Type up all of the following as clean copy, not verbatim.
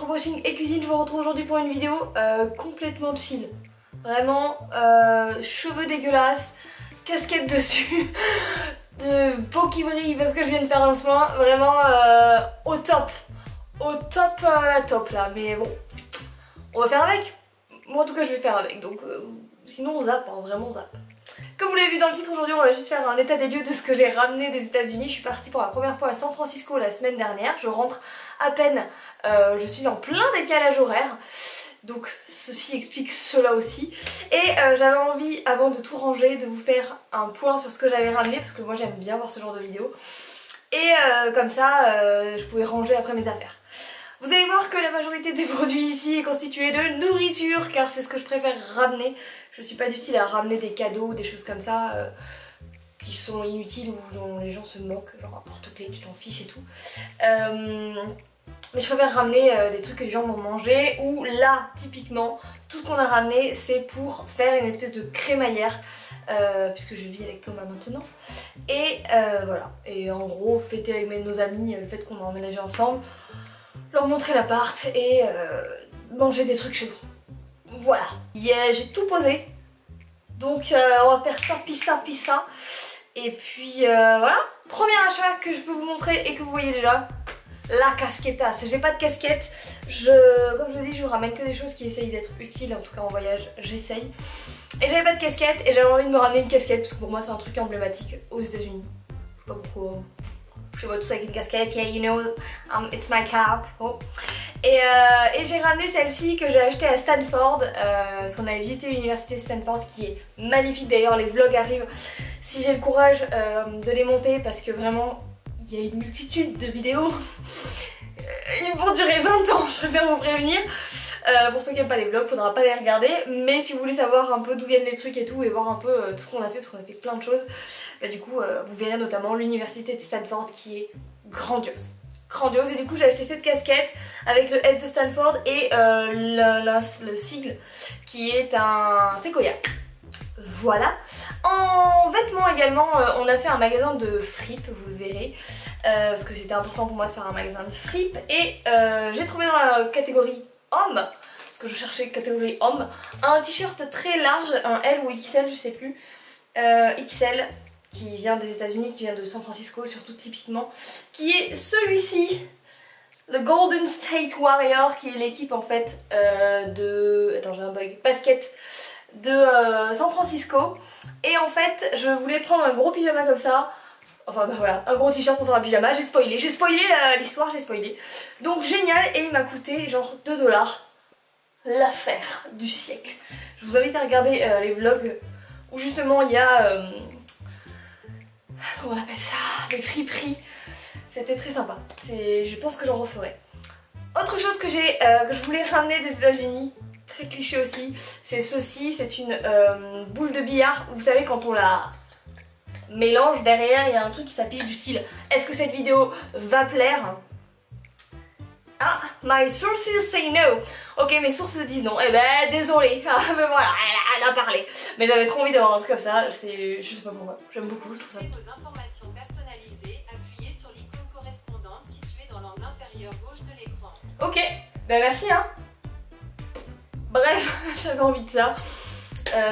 brushing et cuisine, je vous retrouve aujourd'hui pour une vidéo complètement chill. Vraiment, cheveux dégueulasses, casquette dessus, de peau qui brille parce que je viens de faire un soin. Vraiment au top. Au top, top là. Mais bon, on va faire avec. Moi en tout cas je vais faire avec. Donc sinon on zappe, hein, vraiment on zappe. Comme vous l'avez vu dans le titre, aujourd'hui on va juste faire un état des lieux de ce que j'ai ramené des États-Unis. Je suis partie pour la première fois à San Francisco la semaine dernière. Je rentre à peine, je suis en plein décalage horaire. Donc ceci explique cela aussi. Et j'avais envie, avant de tout ranger, de vous faire un point sur ce que j'avais ramené. Parce que moi j'aime bien voir ce genre de vidéos. Et comme ça, je pouvais ranger après mes affaires. Vous allez voir que la majorité des produits ici est constituée de nourriture, car c'est ce que je préfère ramener. Je suis pas du style à ramener des cadeaux ou des choses comme ça qui sont inutiles ou dont les gens se moquent, genre un porte-clés, tu t'en fiches et tout. Mais je préfère ramener des trucs que les gens vont manger, ou là, typiquement, tout ce qu'on a ramené, c'est pour faire une espèce de crémaillère, puisque je vis avec Thomas maintenant. Et voilà, et en gros, fêter avec nos amis le fait qu'on a emménagé ensemble, leur montrer l'appart et manger des trucs chelous. Voilà, yeah, j'ai tout posé. Donc on va faire ça, puis ça. Et puis voilà, premier achat que je peux vous montrer et que vous voyez déjà, la casquettasse. J'ai pas de casquette, comme je vous dis, je vous ramène que des choses qui essayent d'être utiles, en tout cas en voyage, j'essaye. Et j'avais pas de casquette et j'avais envie de me ramener une casquette parce que pour moi c'est un truc emblématique aux États-Unis. Je sais pas pourquoi. Je vois tous avec une casquette, yeah, you know, it's my cap. Oh. Et j'ai ramené celle-ci que j'ai achetée à Stanford, parce qu'on avait visité l'université Stanford qui est magnifique. D'ailleurs les vlogs arrivent si j'ai le courage de les monter, parce que vraiment il y a une multitude de vidéos. Ils vont durer 20 ans, je préfère vous prévenir. Pour ceux qui n'aiment pas les vlogs, faudra pas les regarder. Mais si vous voulez savoir un peu d'où viennent les trucs et tout, et voir un peu tout ce qu'on a fait, parce qu'on a fait plein de choses, bah, du coup vous verrez notamment l'université de Stanford qui est grandiose. Grandiose. Et du coup j'ai acheté cette casquette avec le S de Stanford et le sigle qui est un séquoia. Voilà. En vêtements également, on a fait un magasin de fripe, vous le verrez. Parce que c'était important pour moi de faire un magasin de fripe. Et j'ai trouvé dans la catégorie homme, parce que je cherchais catégorie homme, un t-shirt très large, un L ou XL, je sais plus, XL, qui vient des États-Unis, qui vient de San Francisco, surtout typiquement, qui est celui-ci, le Golden State Warrior, qui est l'équipe en fait de... Attends, j'ai un bug. Basket de San Francisco. Et en fait, je voulais prendre un gros pyjama comme ça. Enfin bah voilà, un gros t-shirt pour faire un pyjama, j'ai spoilé l'histoire, j'ai spoilé. Donc génial, et il m'a coûté genre 2 $. L'affaire du siècle. Je vous invite à regarder les vlogs où justement il y a... comment on appelle ça, les friperies. C'était très sympa, je pense que j'en referai. Autre chose que je voulais ramener des États-Unis, très cliché aussi, c'est ceci, c'est une boule de billard. Vous savez quand on la mélange, derrière il y a un truc qui s'affiche du style est-ce que cette vidéo va plaire? Ah, my sources say no. Ok, mes sources disent non. Eh ben désolé. Ah, mais voilà, elle a parlé. Mais j'avais trop envie d'avoir un truc comme ça. Je sais pas pourquoi. J'aime beaucoup, je trouve ça. Vos informations personnalisées, appuyez sur l'icône correspondante située dans l'angle inférieur gauche de l'écran. Ok, ben merci hein. Bref, j'avais envie de ça.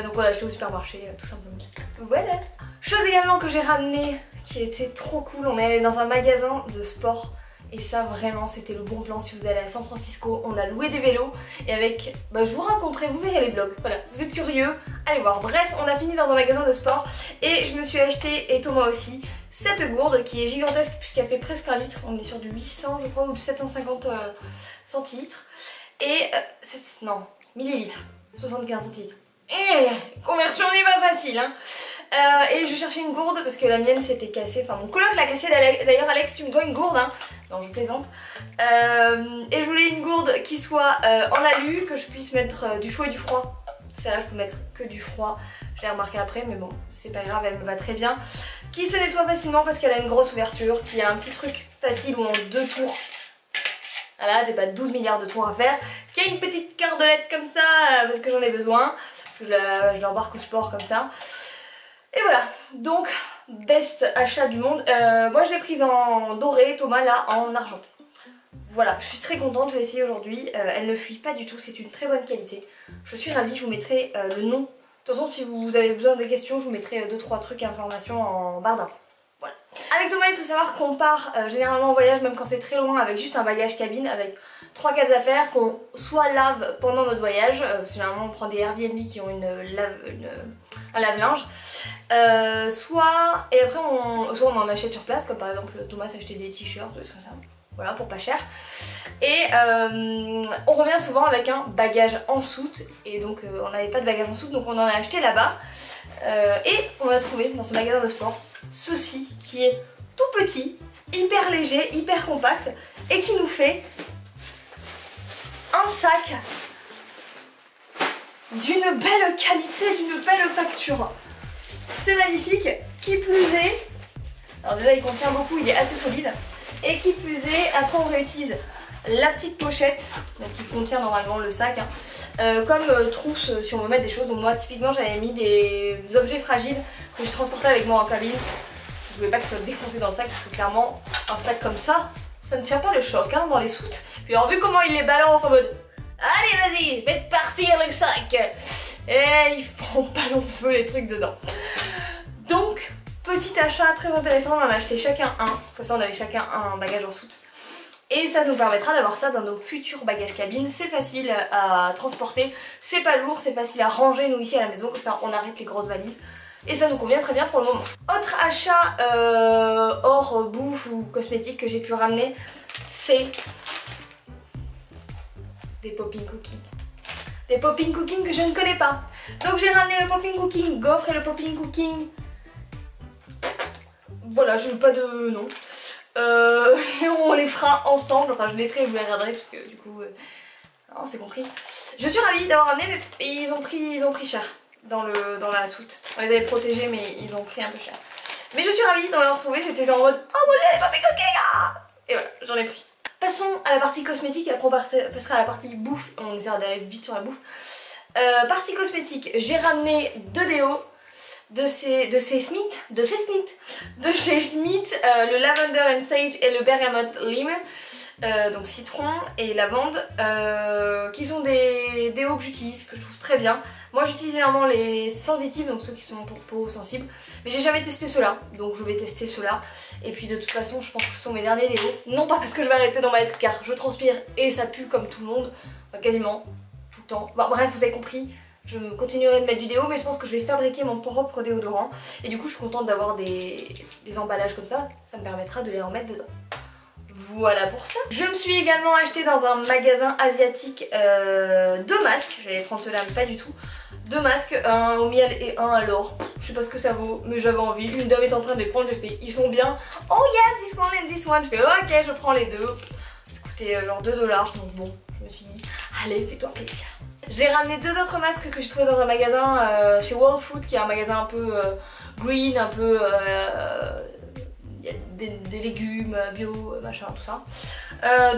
Donc voilà, j'étais au supermarché, tout simplement. Voilà. Chose également que j'ai ramené qui était trop cool, on est allé dans un magasin de sport. Et ça vraiment c'était le bon plan si vous allez à San Francisco. On a loué des vélos et avec, bah, je vous raconterai, vous verrez les vlogs. Voilà, vous êtes curieux, allez voir. Bref, on a fini dans un magasin de sport et je me suis acheté, et Thomas aussi, cette gourde qui est gigantesque puisqu'elle fait presque 1 litre. On est sur du 800 je crois ou du 750 centilitres. Et non, millilitres, 75 centilitres. Et conversion n'est pas facile hein. Et je cherchais une gourde parce que la mienne s'était cassée. Enfin mon coloc l'a cassée d'ailleurs. Alex, tu me dois une gourde hein. Non, je plaisante. Et je voulais une gourde qui soit en alu, que je puisse mettre du chaud et du froid. Celle-là je peux mettre que du froid. Je l'ai remarqué après mais bon c'est pas grave, elle me va très bien. Qui se nettoie facilement parce qu'elle a une grosse ouverture. Qui a un petit truc facile ou en 2 tours. Voilà, j'ai pas 12 milliards de tours à faire. Qui a une petite cordelette comme ça parce que j'en ai besoin. Parce que je l'embarque au sport comme ça. Et voilà, donc best achat du monde. Moi je l'ai prise en doré, Thomas là en argenté. Voilà, je suis très contente, je l'ai essayé aujourd'hui, elle ne fuit pas du tout, c'est une très bonne qualité. Je suis ravie, je vous mettrai le nom. De toute façon, si vous avez besoin des questions, je vous mettrai 2-3 trucs et informations en barre d'infos. Voilà. Avec Thomas, il faut savoir qu'on part généralement en voyage, même quand c'est très loin, avec juste un bagage cabine, avec 3-4 affaires qu'on soit lave pendant notre voyage, parce que généralement on prend des Airbnb qui ont un lave-linge, soit on en achète sur place, comme par exemple Thomas a acheté des t-shirts, des trucs comme ça. Voilà, pour pas cher. Et on revient souvent avec un bagage en soute. Et donc on n'avait pas de bagage en soute, donc on en a acheté là-bas. Et on a trouvé dans ce magasin de sport ceci qui est tout petit, hyper léger, hyper compact. Et qui nous fait un sac d'une belle qualité, d'une belle facture. C'est magnifique. Qui plus est, alors déjà il contient beaucoup, il est assez solide. Et qui plus est, après on réutilise la petite pochette donc qui contient normalement le sac comme trousse si on veut mettre des choses. Donc moi typiquement j'avais mis des objets fragiles que je transportais avec moi en cabine. Je voulais pas qu'ils soient défoncés dans le sac parce que clairement un sac comme ça ne tient pas le choc hein, dans les soutes. Puis alors vu comment il les balance en mode allez vas-y faites partir le sac, et ils font pas long feu les trucs dedans. Donc petit achat très intéressant, on en a acheté chacun un, comme ça on avait chacun un bagage en soute. Et ça nous permettra d'avoir ça dans nos futurs bagages cabines, c'est facile à transporter, c'est pas lourd, c'est facile à ranger nous ici à la maison, comme ça on arrête les grosses valises. Et ça nous convient très bien pour le moment. Autre achat hors bouffe ou cosmétique que j'ai pu ramener, c'est des popping cookies. Des popping cookies que je ne connais pas. Donc j'ai ramené le popping cooking gaufre et le popping cooking... Voilà, je n'ai pas de nom. Et on les fera ensemble, enfin je les ferai et vous les regarderez parce que du coup, c'est compris. Je suis ravie d'avoir ramené, mais ils ont pris cher dans la soute. On les avait protégés mais ils ont pris un peu cher. Mais je suis ravie d'en avoir trouvé, c'était genre en mode oh mon dieu les popping cookies. Et voilà, j'en ai pris. Passons à la partie cosmétique et après on passera à la partie bouffe, on essaiera d'aller vite sur la bouffe. Partie cosmétique, j'ai ramené 2 déos. De chez Smith, le Lavender and Sage et le Bergamot Lime, donc citron et lavande, qui sont des déos que j'utilise, que je trouve très bien. Moi j'utilise généralement les sensitifs, donc ceux qui sont pour peau sensible, mais j'ai jamais testé ceux-là, donc je vais tester ceux-là. Et puis de toute façon je pense que ce sont mes derniers déos, non pas parce que je vais arrêter d'en mettre car je transpire et ça pue comme tout le monde, quasiment tout le temps. Bon, bref vous avez compris. Je continuerai de mettre du déo, mais je pense que je vais fabriquer mon propre déodorant. Et du coup, je suis contente d'avoir des emballages comme ça. Ça me permettra de les remettre dedans. Voilà pour ça. Je me suis également acheté dans un magasin asiatique 2 masques. J'allais prendre ceux-là, mais pas du tout. 2 masques, un au miel et un à l'or. Je sais pas ce que ça vaut, mais j'avais envie. Une dame est en train de les prendre, j'ai fait, ils sont bien. Oh yes, this one and this one. Je fais, ok, je prends les deux. Ça coûtait genre 2 $. Donc bon, je me suis dit, allez, fais-toi plaisir. J'ai ramené 2 autres masques que j'ai trouvé dans un magasin chez World Food, qui est un magasin un peu green, un peu... y a des légumes bio, machin, tout ça.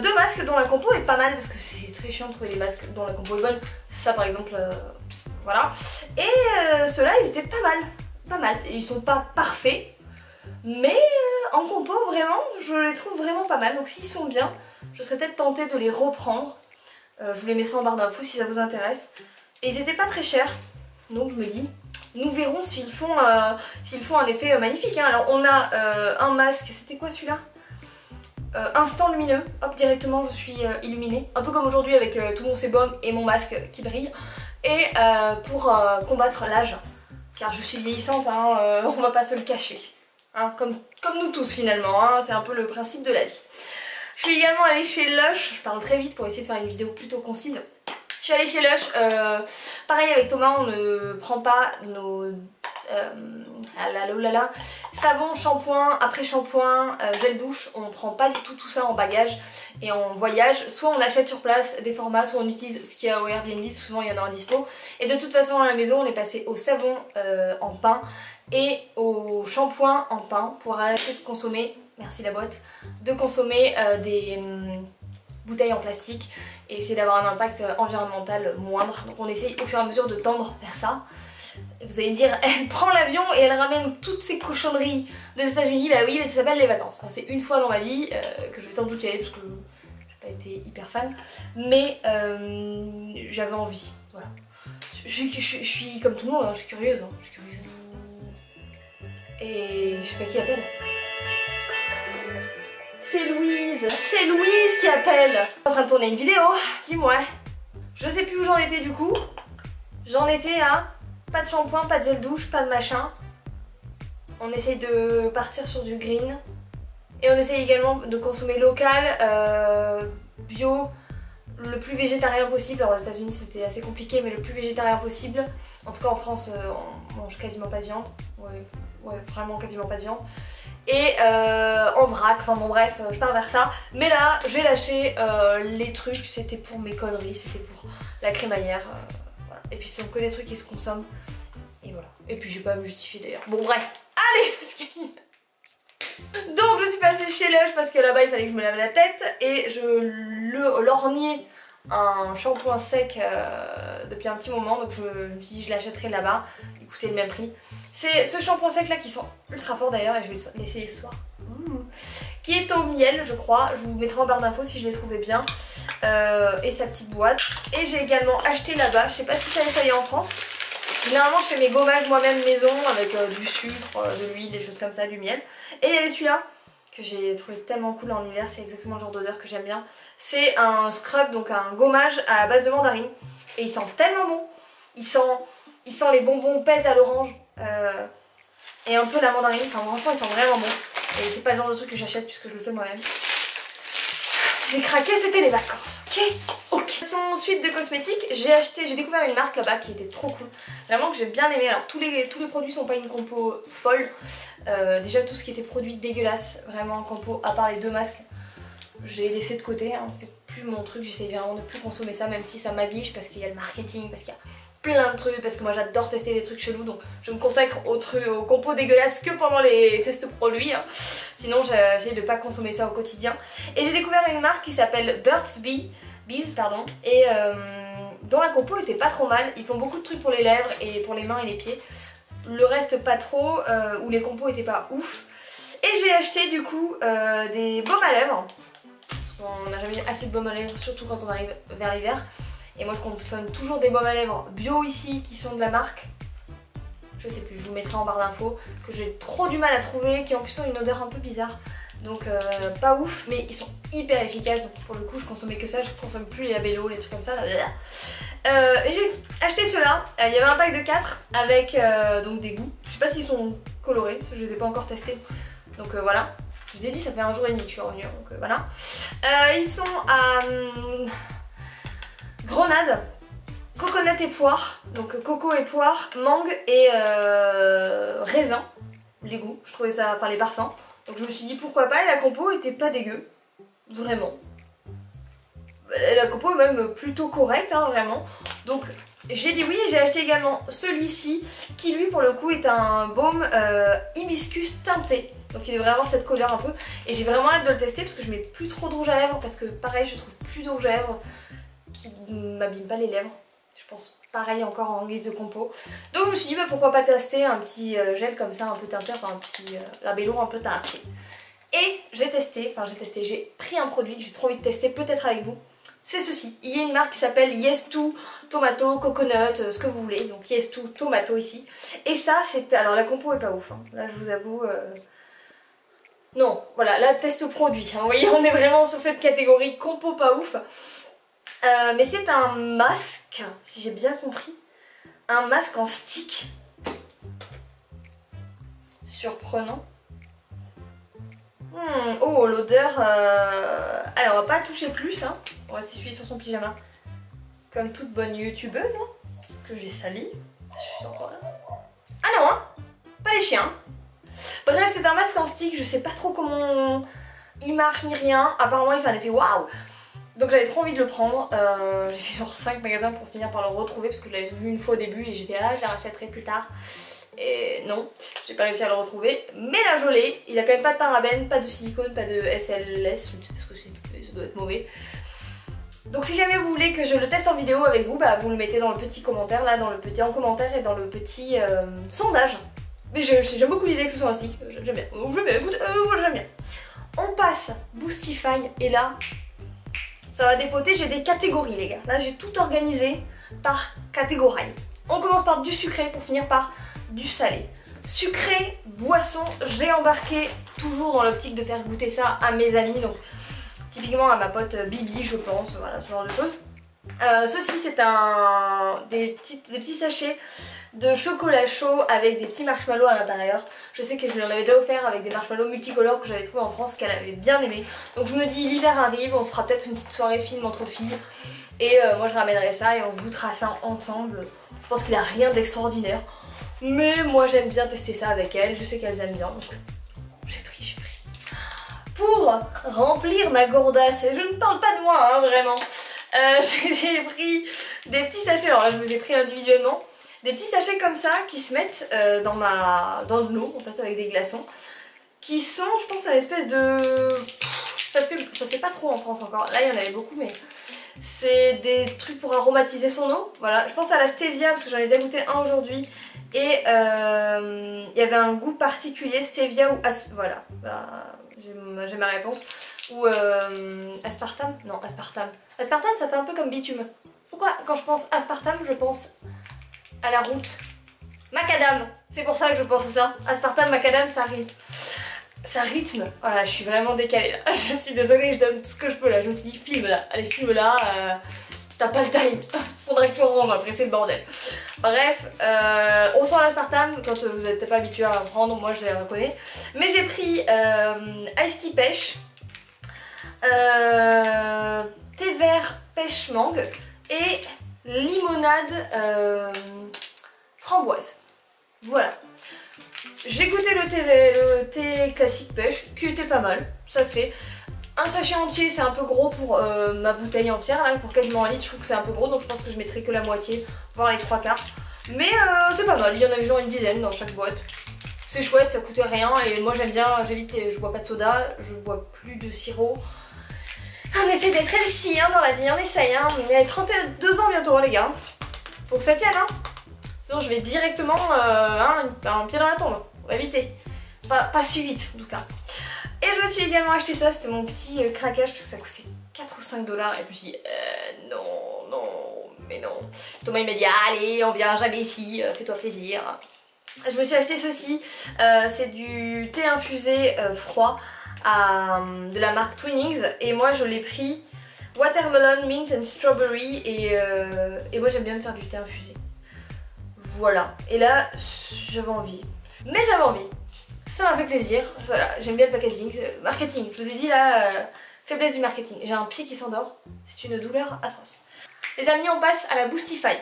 2 masques dont la compo est pas mal, parce que c'est très chiant de trouver des masques dont la compo est bonne. Ça par exemple, voilà. Et ceux-là, ils étaient pas mal. Et ils sont pas parfaits, mais en compo, vraiment, je les trouve vraiment pas mal. Donc s'ils sont bien, je serais peut-être tentée de les reprendre. Je vous les mettrai en barre d'infos si ça vous intéresse. Et ils étaient pas très chers, donc je me dis, nous verrons s'ils font un effet magnifique. Hein. Alors on a un masque, c'était quoi celui-là, instant lumineux, hop directement je suis illuminée. Un peu comme aujourd'hui avec tout mon sébum et mon masque qui brille. Et pour combattre l'âge, car je suis vieillissante, hein, on va pas se le cacher. Hein, comme nous tous finalement, hein, c'est un peu le principe de la vie. Je suis également allée chez Lush, je parle très vite pour essayer de faire une vidéo plutôt concise. Je suis allée chez Lush, pareil avec Thomas, on ne prend pas nos savon, shampoing, après shampoing, gel douche, on ne prend pas du tout ça en bagage et en voyage. Soit on achète sur place des formats, soit on utilise ce qu'il y a au Airbnb, souvent il y en a en dispo. Et de toute façon à la maison on est passé au savon en pain et au shampoing en pain pour arrêter de consommer... Merci la boîte, de consommer des bouteilles en plastique et essayer d'avoir un impact environnemental moindre. Donc on essaye au fur et à mesure de tendre vers ça. Vous allez me dire, elle prend l'avion et elle ramène toutes ces cochonneries des États-Unis. Bah oui, mais ça s'appelle les vacances. C'est une fois dans ma vie que je vais sans doute y aller parce que j'ai j'ai pas été hyper fan, mais j'avais envie, voilà. Je suis comme tout le monde, hein, je suis curieuse, hein, je suis curieuse. Et je sais pas qui appelle. C'est Louise qui appelle. En train de tourner une vidéo, dis-moi. Je sais plus où j'en étais du coup. J'en étais à pas de shampoing, pas de gel douche, pas de machin. On essaye de partir sur du green. Et on essaye également de consommer local, bio, le plus végétarien possible. Alors aux États-Unis c'était assez compliqué, mais le plus végétarien possible. En tout cas en France on mange quasiment pas de viande. Ouais, vraiment quasiment pas de viande. Et en vrac, enfin bon bref, je pars vers ça. Mais là j'ai lâché les trucs, c'était pour mes conneries, c'était pour la crémaillère. Voilà. Et puis ce sont que des trucs qui se consomment. Et voilà. Et puis je vais pas me justifier d'ailleurs. Bon bref, allez parce que... Donc je suis passée chez Lush parce que là-bas il fallait que je me lave la tête. Et je lorgnais un shampoing sec depuis un petit moment. Donc je me suis dit je l'achèterai là-bas. Il coûtait le même prix. C'est ce shampoing sec là qui sent ultra fort d'ailleurs et je vais l'essayer ce soir. Qui est au miel je crois. Je vous mettrai en barre d'infos si je l'ai trouvé bien. Et sa petite boîte. Et j'ai également acheté là-bas. Je sais pas si ça y est en France. Généralement je fais mes gommages moi-même maison avec du sucre, de l'huile, des choses comme ça, du miel. Et il y avait celui-là que j'ai trouvé tellement cool en hiver, c'est exactement le genre d'odeur que j'aime bien. C'est un scrub, donc un gommage à base de mandarine. Et il sent tellement bon. Il sent les bonbons pèse à l'orange et un peu la mandarine. Enfin franchement il sent vraiment bon. Et c'est pas le genre de truc que j'achète puisque je le fais moi-même. J'ai craqué, c'était les vacances. Ok. Son suite de cosmétiques, j'ai découvert une marque là-bas qui était trop cool. Vraiment que j'ai bien aimé. Alors tous les produits sont pas une compo folle. Déjà tout ce qui était produit dégueulasse, vraiment en compo, à part les 2 masques, j'ai laissé de côté. Hein. C'est plus mon truc, j'essaye vraiment de plus consommer ça, même si ça m'aguiche parce qu'il y a le marketing, parce qu'il y a plein de trucs, parce que moi j'adore tester les trucs chelous, donc je me consacre aux compos dégueulasses que pendant les tests produits. Hein. Sinon j'essaie de pas consommer ça au quotidien. Et j'ai découvert une marque qui s'appelle Burt's Bees, et dont la compo était pas trop mal. Ils font beaucoup de trucs pour les lèvres et pour les mains et les pieds. Le reste pas trop, où les compos étaient pas ouf. Et j'ai acheté du coup des baumes à lèvres. Parce qu'on n'a jamais assez de baumes à lèvres, surtout quand on arrive vers l'hiver. Et moi je consomme toujours des baumes à lèvres bio ici qui sont de la marque. Je sais plus, je vous mettrai en barre d'infos, que j'ai trop du mal à trouver, qui en plus ont une odeur un peu bizarre. Donc pas ouf, mais ils sont hyper efficaces. Donc pour le coup je consommais que ça, je consomme plus les labellos, les trucs comme ça. Et j'ai acheté ceux-là, il y avait un pack de 4 avec donc des goûts. Je sais pas s'ils sont colorés, je les ai pas encore testés. Donc voilà, je vous ai dit ça fait un jour et demi que je suis revenue, donc voilà. Ils sont à grenade, coconut et poire, donc coco et poire, mangue et raisin, les goûts, je trouvais ça, enfin les parfums. Donc je me suis dit pourquoi pas, et la compo était pas dégueu, vraiment. La compo est même plutôt correcte, hein, vraiment. Donc j'ai dit oui et j'ai acheté également celui-ci qui lui pour le coup est un baume hibiscus teinté. Donc il devrait avoir cette couleur un peu. Et j'ai vraiment hâte de le tester parce que je mets plus trop de rouge à lèvres parce que pareil je trouve plus de rouge à lèvres qui ne m'abîme pas les lèvres. Je pense pareil encore en guise de compo. Donc je me suis dit bah, pourquoi pas tester un petit gel comme ça un peu teinté, enfin un petit labello un peu teinté. Et j'ai pris un produit que j'ai trop envie de tester peut-être avec vous. C'est ceci. Il y a une marque qui s'appelle Yes2 Tomato Coconut, ce que vous voulez. Donc Yes2 Tomato ici. Et ça c'est... Alors la compo est pas ouf. Hein. Là je vous avoue... Non, voilà, là test produit. Hein. Vous voyez on est vraiment sur cette catégorie compo pas ouf. Mais c'est un masque, si j'ai bien compris. Un masque en stick. Surprenant. Oh l'odeur... Alors on va pas toucher plus hein. On va s'essuyer sur son pyjama. Comme toute bonne youtubeuse hein, que j'ai sali. Je suis encore là. Ah non hein, pas les chiens. Bref c'est un masque en stick. Je sais pas trop comment il marche ni rien. Apparemment il fait un effet waouh. Donc j'avais trop envie de le prendre. J'ai fait genre 5 magasins pour finir par le retrouver. Parce que je l'avais vu une fois au début. Et j'ai fait ah je la rachèterai plus tard. Et non, j'ai pas réussi à le retrouver. Mais là je l'ai. Il a quand même pas de parabènes, pas de silicone, pas de SLS. Je ne sais pas ce que c'est, mais ça doit être mauvais. Donc si jamais vous voulez que je le teste en vidéo avec vous, bah vous le mettez dans le petit commentaire là, dans le petit en commentaire et dans le petit sondage. Mais j'aime beaucoup l'idée que ce soit un stick. J'aime bien. J'aime bien. On passe Boostify et là, Ça va dépoter, j'ai des catégories les gars. Là j'ai tout organisé par catégorie. On commence par du sucré pour finir par du salé. Sucré, boisson, j'ai embarqué toujours dans l'optique de faire goûter ça à mes amis. Donc typiquement à ma pote Bibi je pense, voilà ce genre de choses. Ceci c'est des petits sachets de chocolat chaud avec des petits marshmallows à l'intérieur. Je sais que je lui en avais déjà offert avec des marshmallows multicolores que j'avais trouvé en France qu'elle avait bien aimé. Donc je me dis l'hiver arrive, on se fera peut-être une petite soirée film entre filles. Et moi je ramènerai ça et on se goûtera ça ensemble. Je pense qu'il n'y a rien d'extraordinaire. Mais moi j'aime bien tester ça avec elle, je sais qu'elles aiment bien. Donc j'ai pris. Pour remplir ma gourdasse, et je ne parle pas de moi hein, vraiment. J'ai pris des petits sachets, alors là je vous ai pris individuellement. Des petits sachets comme ça qui se mettent dans de l'eau en fait avec des glaçons. Qui sont je pense une espèce de... Ça se fait pas trop en France encore, là il y en avait beaucoup mais... C'est des trucs pour aromatiser son eau. Voilà, je pense à la stevia parce que j'en ai déjà goûté un aujourd'hui. Et il y avait un goût particulier, stevia ou voilà, bah, j'ai ma réponse. Ou aspartame. Non, aspartame. Aspartame ça fait un peu comme bitume. Pourquoi quand je pense aspartame je pense à la route. Macadam, c'est pour ça que je pense à ça. Aspartame, macadam, ça rime. Ça rythme. Voilà, je suis vraiment décalée là. Je suis désolée, je donne tout ce que je peux là. Je me suis dit, filme là. Allez, filme là. T'as pas le time. Faudrait que tu ranges après, c'est le bordel. Bref, on sent l'aspartame quand vous n'êtes pas habitué à en prendre. Moi, je les reconnais. Mais j'ai pris Ice Tea Pêche, thé vert pêche mangue et limonade framboise. Voilà. J'ai goûté le thé classique pêche qui était pas mal, ça se fait. Un sachet entier c'est un peu gros pour ma bouteille entière, là, pour quasiment 1 litre je trouve que c'est un peu gros donc je pense que je mettrai que la moitié, voire les 3/4. Mais c'est pas mal, il y en avait genre une dizaine dans chaque boîte. C'est chouette, ça coûtait rien et moi j'aime bien, j'évite, je bois pas de soda, je bois plus de sirop. On essaie d'être healthy hein, dans la vie, on essaye hein. Il y a 32 ans bientôt hein, les gars. Faut que ça tienne hein. Sinon je vais directement un pied dans la tombe, on va éviter. Pas si vite en tout cas. Et je me suis également acheté ça, c'était mon petit craquage parce que ça coûtait 4 ou 5 dollars. Et je me suis dit mais non. Thomas il m'a dit allez on vient jamais ici, fais-toi plaisir. Je me suis acheté ceci, c'est du thé infusé froid de la marque Twinings. Et moi je l'ai pris watermelon, mint and strawberry et moi j'aime bien me faire du thé infusé. Voilà, et là j'avais envie, mais j'avais envie, ça m'a fait plaisir, voilà, j'aime bien le packaging, marketing, je vous ai dit là, faiblesse du marketing, j'ai un pied qui s'endort, c'est une douleur atroce. Les amis on passe à la Boostify.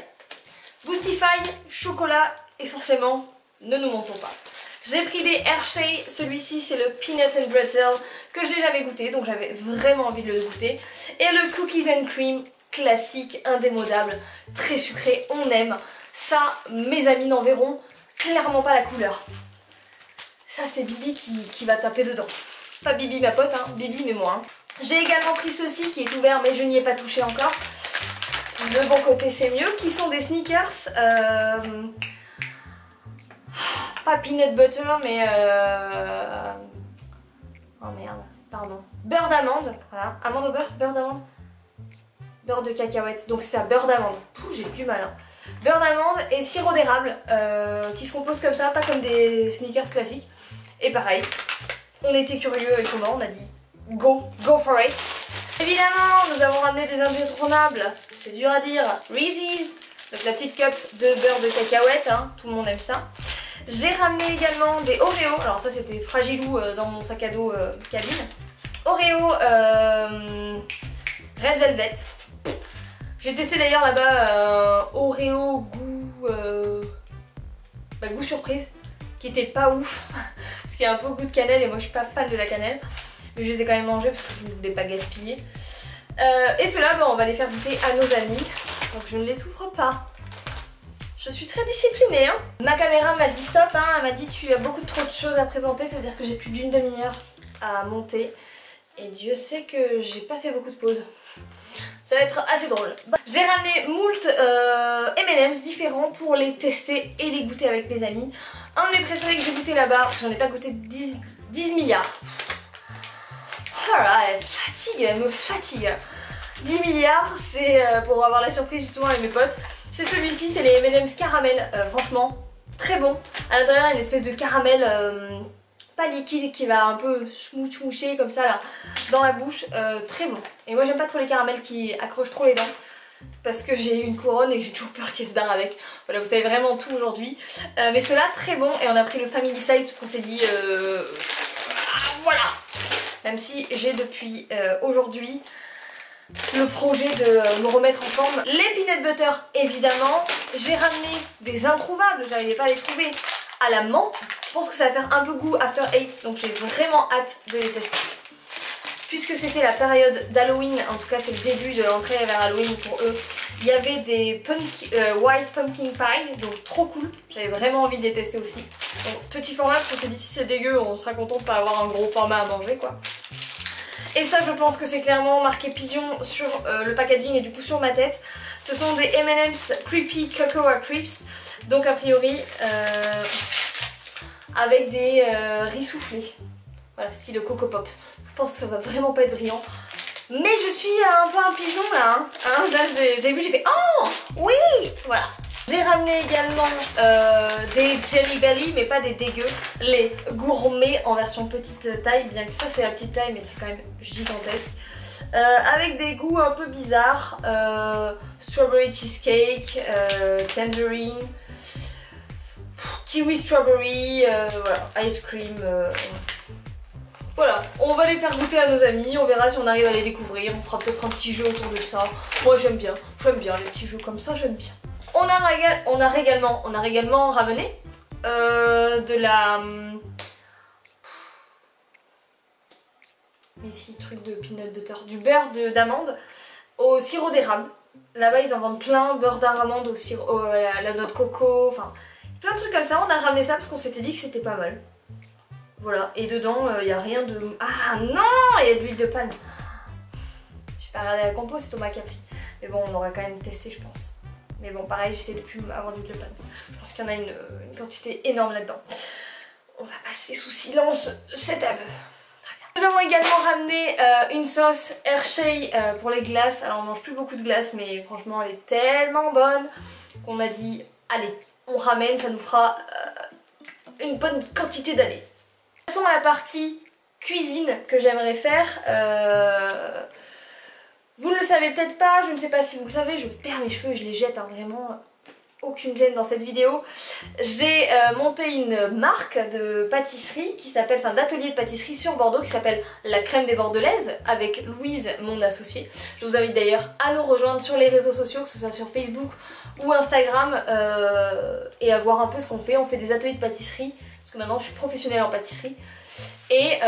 Boostify, chocolat essentiellement, ne nous mentons pas. J'ai pris des Hershey, celui-ci c'est le Peanut and Brittle que je n'ai jamais goûté donc j'avais vraiment envie de le goûter. Et le Cookies and Cream classique, indémodable, très sucré, on aime. Ça, mes amis n'en verront clairement pas la couleur. Ça, c'est Bibi qui va taper dedans. Pas Bibi ma pote, hein, Bibi mais moi. Hein. J'ai également pris ceci qui est ouvert mais je n'y ai pas touché encore. Le bon côté c'est mieux, qui sont des sneakers. Pas peanut butter mais... Oh merde, pardon. Beurre d'amande, voilà. Amande au beurre, beurre d'amande. Beurre de cacahuète, donc c'est ça, beurre d'amande. J'ai du mal. Hein. Beurre d'amande et sirop d'érable qui se composent comme ça, pas comme des sneakers classiques. Et pareil, on était curieux avec Thomas, on a dit go for it. Évidemment, nous avons ramené des indétrônables, c'est dur à dire, Reese's, donc la petite cup de beurre de cacahuète, hein, tout le monde aime ça. J'ai ramené également des Oreos, alors ça c'était fragilou dans mon sac à dos cabine. Oreo Red Velvet. J'ai testé d'ailleurs là-bas Oreo goût surprise qui était pas ouf parce qu'il y a un peu goût de cannelle et moi je suis pas fan de la cannelle mais je les ai quand même mangés parce que je ne voulais pas gaspiller. Et ceux-là on va les faire goûter à nos amis donc je ne les souffre pas. Je suis très disciplinée hein. Ma caméra m'a dit stop hein, elle m'a dit tu as beaucoup trop de choses à présenter, ça veut dire que j'ai plus d'une demi-heure à monter et Dieu sait que j'ai pas fait beaucoup de pauses. Ça va être assez drôle. J'ai ramené moult M&M's différents pour les tester et les goûter avec mes amis. Un de mes préférés que j'ai goûté là-bas, j'en ai pas goûté 10 milliards. Oh là, elle me fatigue. 10 milliards, c'est pour avoir la surprise justement avec mes potes. C'est celui-ci, c'est les M&M's caramel, franchement très bon. À l'intérieur il y a une espèce de caramel pas liquide qui va un peu schmoucher comme ça là dans la bouche, très bon. Et moi j'aime pas trop les caramels qui accrochent trop les dents parce que j'ai une couronne et que j'ai toujours peur qu'elle se barre avec. Voilà, vous savez vraiment tout aujourd'hui. Mais ceux-là très bon et on a pris le family size parce qu'on s'est dit voilà. Même si j'ai depuis aujourd'hui le projet de me remettre en forme. Les peanut butter évidemment. J'ai ramené des introuvables, j'arrivais pas à les trouver, à la menthe. Je pense que ça va faire un peu goût after 8, donc j'ai vraiment hâte de les tester. Puisque c'était la période d'Halloween, en tout cas c'est le début de l'entrée vers Halloween pour eux, il y avait des white pumpkin pie, donc trop cool. J'avais vraiment envie de les tester aussi. Donc, petit format, parce qu'on s'est dit si c'est dégueu, on sera content de pas avoir un gros format à manger quoi. Et ça je pense que c'est clairement marqué pigeon sur le packaging et du coup sur ma tête. Ce sont des M&M's Creepy Cocoa Crisps. Donc a priori avec des riz soufflés. Voilà, style Coco Pops. Je pense que ça va vraiment pas être brillant. Mais je suis un peu un pigeon là. Là j'ai vu, j'ai fait oh oui. Voilà. J'ai ramené également des Jelly Belly, mais pas des dégueux, les gourmets en version petite taille, bien que ça c'est la petite taille, mais c'est quand même gigantesque. Avec des goûts un peu bizarres, strawberry cheesecake, tangerine, kiwi strawberry, voilà, ice cream. Voilà, on va les faire goûter à nos amis, on verra si on arrive à les découvrir, on fera peut-être un petit jeu autour de ça. Moi j'aime bien les petits jeux comme ça, j'aime bien. On a également ramené de la... Mais si, truc de peanut butter, du beurre d'amande au sirop d'érable. Là-bas ils en vendent plein, beurre d'amande au sirop, la noix de coco, enfin plein de trucs comme ça. On a ramené ça parce qu'on s'était dit que c'était pas mal. Voilà, et dedans il n'y a rien de... Ah non, il y a de l'huile de palme. J'ai pas regardé la compo, c'est Thomas qui a pris. Mais bon, on aurait quand même testé je pense. Mais bon, pareil, j'essaie de plus avoir d'huile de palme. Je pense qu'il y en a une quantité énorme là-dedans. On va passer sous silence cet aveu. Nous avons également ramené une sauce Hershey pour les glaces. Alors on mange plus beaucoup de glace mais franchement elle est tellement bonne qu'on a dit allez on ramène, ça nous fera une bonne quantité d'années. Passons à la partie cuisine que j'aimerais faire. Vous ne le savez peut-être pas, je ne sais pas si vous le savez, je perds mes cheveux et je les jette, hein, vraiment aucune gêne dans cette vidéo. J'ai monté une marque de pâtisserie qui s'appelle, enfin d'atelier de pâtisserie sur Bordeaux qui s'appelle La Crème des Bordelaises avec Louise, mon associée. Je vous invite d'ailleurs à nous rejoindre sur les réseaux sociaux, que ce soit sur Facebook ou Instagram et à voir un peu ce qu'on fait. On fait des ateliers de pâtisserie parce que maintenant je suis professionnelle en pâtisserie et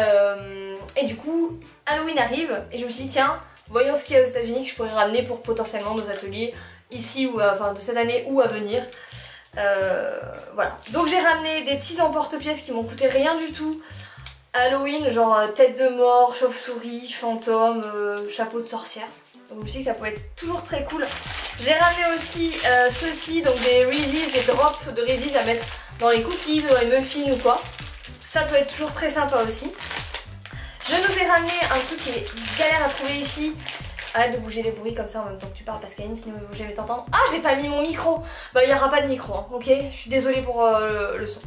du coup Halloween arrive et je me suis dit tiens, voyons ce qu'il y a aux États-Unis que je pourrais ramener pour potentiellement nos ateliers ici ou enfin de cette année ou à venir. Voilà. Donc j'ai ramené des petits emporte-pièces qui m'ont coûté rien du tout. Halloween, genre tête de mort, chauve-souris, fantôme, chapeau de sorcière. Donc je me suis dit que ça pouvait être toujours très cool. J'ai ramené aussi ceux-ci, donc des Reese's, des drops de Reese's à mettre dans les cookies, dans les muffins ou quoi. Ça peut être toujours très sympa aussi. Je nous ai ramené un truc qui est galère à trouver ici. Arrête de bouger les bruits comme ça en même temps que tu parles parce qu'Aline sinon il va jamais t'entendre. Ah j'ai pas mis mon micro. Bah il n'y aura pas de micro hein, ok. Je suis désolée pour le son.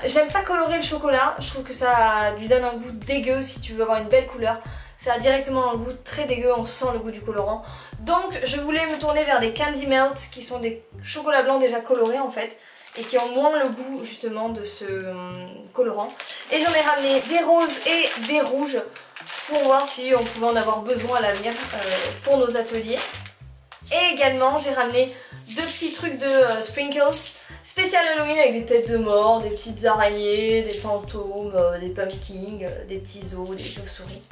J'aime pas colorer le chocolat. Je trouve que ça lui donne un goût dégueu si tu veux avoir une belle couleur. Ça a directement un goût très dégueu, on sent le goût du colorant. Donc je voulais me tourner vers des Candy Melt qui sont des chocolats blancs déjà colorés en fait. Et qui ont moins le goût justement de ce colorant. Et j'en ai ramené des roses et des rouges pour voir si on pouvait en avoir besoin à l'avenir pour nos ateliers. Et également j'ai ramené deux petits trucs de sprinkles spécial Halloween avec des têtes de mort, des petites araignées, des fantômes, des pumpkins, des petits os, des chauves-souris.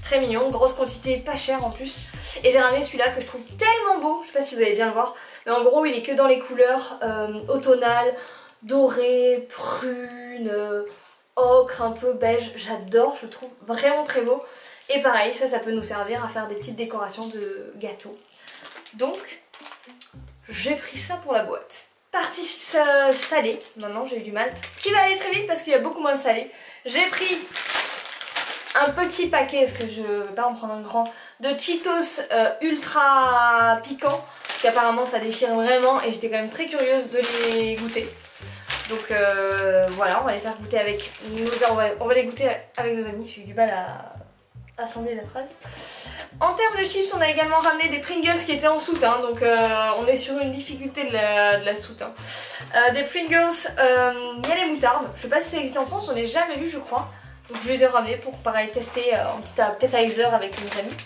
Très mignon, grosse quantité, pas cher en plus. Et j'ai ramené celui-là que je trouve tellement beau, je sais pas si vous allez bien le voir. Mais en gros il est que dans les couleurs automnales, doré, prune, ocre, un peu beige. J'adore, je le trouve vraiment très beau. Et pareil, ça peut nous servir à faire des petites décorations de gâteaux. Donc j'ai pris ça pour la boîte. Partie salée, maintenant j'ai eu du mal, qui va aller très vite parce qu'il y a beaucoup moins de salé. J'ai pris un petit paquet, parce que je vais pas en prendre un grand, de Cheetos ultra piquants, parce qu'apparemment ça déchire vraiment et j'étais quand même très curieuse de les goûter. Donc voilà, on va les faire goûter avec on va les goûter avec nos amis. J'ai eu du mal à assembler la phrase. En termes de chips, on a également ramené des Pringles qui étaient en soute, hein, donc on est sur une difficulté de la soute. Hein. Des Pringles miel et moutarde, je sais pas si ça existe en France, j'en ai jamais vu je crois. Donc je les ai ramenés pour pareil tester en petit appetizer avec mes amis.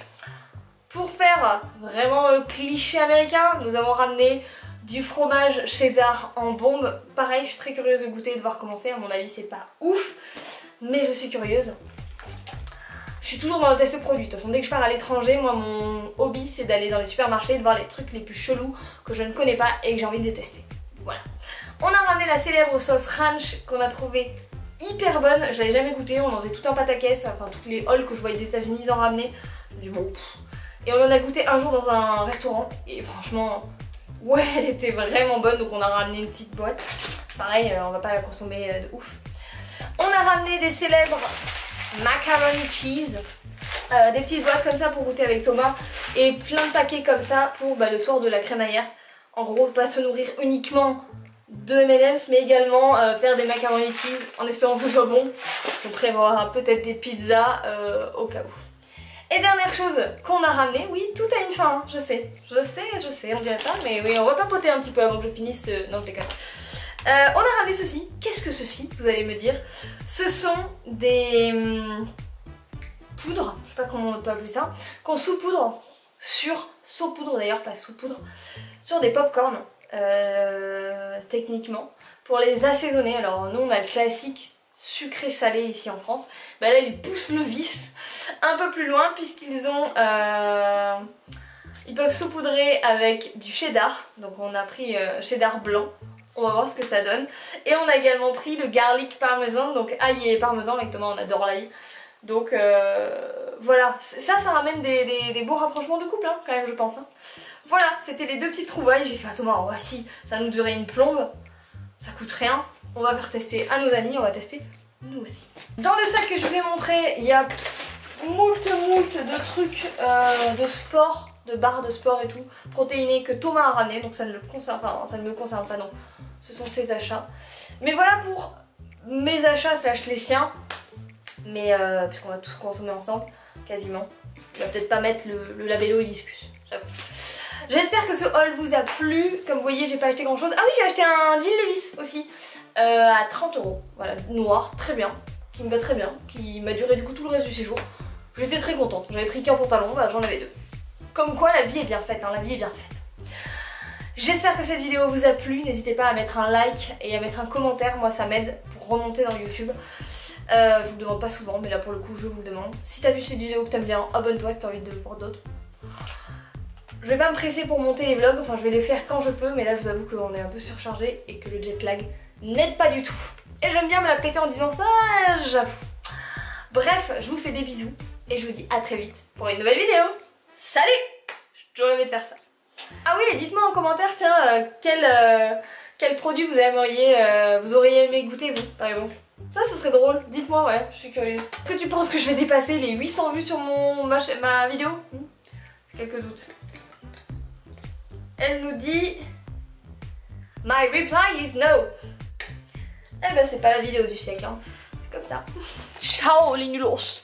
Pour faire vraiment le cliché américain, nous avons ramené du fromage cheddar en bombe. Pareil, je suis très curieuse de goûter et de voir comment c'est. À mon avis, c'est pas ouf, mais je suis curieuse. Je suis toujours dans le test produit. De toute façon, dès que je pars à l'étranger, moi, mon hobby, c'est d'aller dans les supermarchés et de voir les trucs les plus chelous que je ne connais pas et que j'ai envie de tester. Voilà. On a ramené la célèbre sauce ranch qu'on a trouvée hyper bonne. Je l'avais jamais goûtée. On en faisait tout un pataquès. Enfin, toutes les halls que je voyais des États-Unis, ils en ramenaient. Je me dis bon. Et on en a goûté un jour dans un restaurant. Et franchement. Ouais, elle était vraiment bonne, donc on a ramené une petite boîte. Pareil, on va pas la consommer de ouf. On a ramené des célèbres macaroni cheese. Des petites boîtes comme ça pour goûter avec Thomas. Et plein de paquets comme ça pour le soir de la crémaillère. En gros, pas se nourrir uniquement de M&M's, mais également faire des macaroni cheese en espérant que ce soit bon. On prévoira peut-être des pizzas au cas où. Et dernière chose qu'on a ramené, oui, tout a une fin, hein, je sais, on dirait pas, mais oui, on va papoter un petit peu avant que je finisse ce... Non, je déconne. On a ramené ceci. Qu'est-ce que ceci, vous allez me dire? Ce sont des poudres, je sais pas comment on peut appeler ça, qu'on saupoudre saupoudre d'ailleurs, pas sous-poudre, sur des pop-corn, techniquement, pour les assaisonner. Alors nous, on a le classique sucré-salé ici en France. Là, ils poussent le vice un peu plus loin puisqu'ils ont... ils peuvent saupoudrer avec du cheddar. Donc on a pris cheddar blanc. On va voir ce que ça donne. Et on a également pris le garlic parmesan. Donc ail et parmesan. Avec Thomas, on adore l'ail. Donc voilà. Ça ramène des beaux rapprochements de couple, hein, quand même, je pense. Hein. Voilà, c'était les deux petites trouvailles. J'ai fait à Thomas, oh si, ça nous durait une plombe. Ça coûte rien. On va faire tester à nos amis, on va tester nous aussi. Dans le sac que je vous ai montré, il y a moult de trucs de sport, de barres de sport et tout, protéinés que Thomas a ramené, donc ça ne me concerne pas, non. Ce sont ses achats. Mais voilà pour mes achats slash les siens. Mais puisqu'on va tous consommer ensemble, quasiment. Je vais peut-être pas mettre le labello hibiscus, j'avoue. J'espère que ce haul vous a plu. Comme vous voyez, j'ai pas acheté grand chose. Ah oui, j'ai acheté un jean Levi's aussi. À 30 €. Voilà, noir, très bien. Qui me va très bien. Qui m'a duré du coup tout le reste du séjour. J'étais très contente. J'avais pris qu'un pantalon, j'en avais deux. Comme quoi, la vie est bien faite, hein, la vie est bien faite. J'espère que cette vidéo vous a plu. N'hésitez pas à mettre un like et à mettre un commentaire. Moi, ça m'aide pour remonter dans YouTube. Je vous le demande pas souvent, mais là pour le coup, je vous le demande. Si t'as vu cette vidéo que t'aimes bien, abonne-toi si t'as envie de voir d'autres. Je vais pas me presser pour monter les vlogs, enfin je vais les faire quand je peux, mais là je vous avoue qu'on est un peu surchargé et que le jet lag n'aide pas du tout. Et j'aime bien me la péter en disant ça, j'avoue. Bref, je vous fais des bisous et je vous dis à très vite pour une nouvelle vidéo. Salut! J'ai toujours rêvé de faire ça. Ah oui, et dites-moi en commentaire, tiens, quel produit vous aimeriez, vous auriez aimé goûter vous, par exemple. Ça, ce serait drôle. Dites-moi, ouais, je suis curieuse. Est-ce que tu penses que je vais dépasser les 800 vues sur ma vidéo? J'ai quelques doutes. Elle nous dit My reply is no. Eh ben c'est pas la vidéo du siècle, hein. C'est comme ça. Ciao les nulos.